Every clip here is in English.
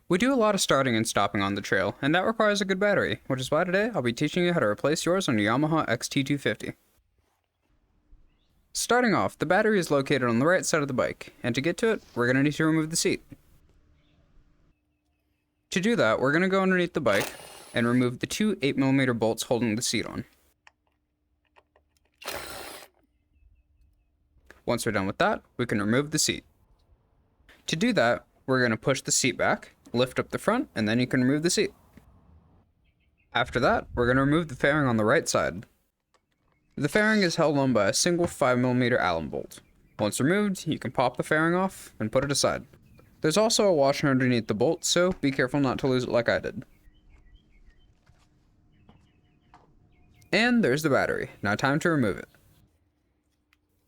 We do a lot of starting and stopping on the trail, and that requires a good battery, which is why today I'll be teaching you how to replace yours on your Yamaha XT250. Starting off, the battery is located on the right side of the bike, and to get to it, we're going to need to remove the seat. To do that, we're going to go underneath the bike and remove the two 8mm bolts holding the seat on. Once we're done with that, we can remove the seat. To do that, we're going to push the seat back, lift up the front, and then you can remove the seat. After that, we're going to remove the fairing on the right side. The fairing is held on by a single 5mm Allen bolt. Once removed, you can pop the fairing off and put it aside. There's also a washer underneath the bolt, so be careful not to lose it like I did. And there's the battery. Now time to remove it.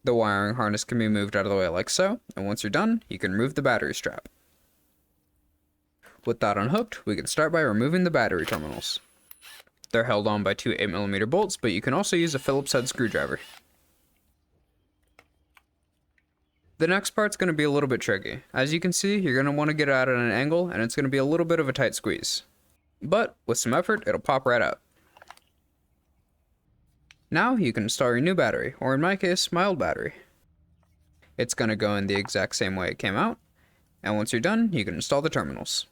The wiring harness can be moved out of the way like so, and once you're done, you can remove the battery strap. With that unhooked, we can start by removing the battery terminals. They're held on by two 8mm bolts, but you can also use a Phillips head screwdriver. The next part's going to be a little bit tricky. As you can see, you're going to want to get it out at an angle, and it's going to be a little bit of a tight squeeze. But with some effort, it'll pop right out. Now you can install your new battery, or in my case, my old battery. It's going to go in the exact same way it came out, and once you're done, you can install the terminals.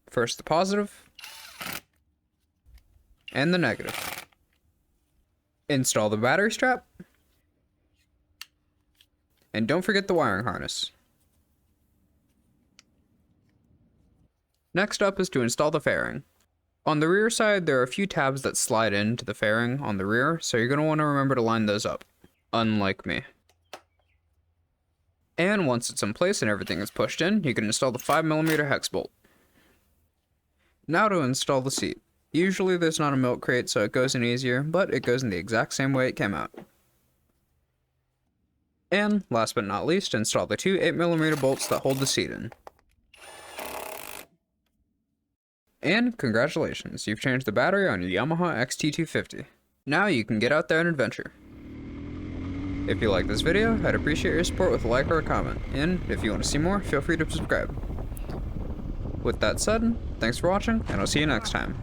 First the positive, and the negative. Install the battery strap, and don't forget the wiring harness. Next up is to install the fairing. On the rear side, there are a few tabs that slide into the fairing on the rear, so you're going to want to remember to line those up, unlike me. And once it's in place and everything is pushed in, you can install the 5mm hex bolt. Now to install the seat. Usually there's not a milk crate, so it goes in easier, but it goes in the exact same way it came out. And last but not least, install the two 8mm bolts that hold the seat in. And congratulations, you've changed the battery on your Yamaha XT250. Now you can get out there and adventure. If you like this video, I'd appreciate your support with a like or a comment, and if you want to see more, feel free to subscribe. With that said, thanks for watching, and I'll see you next time.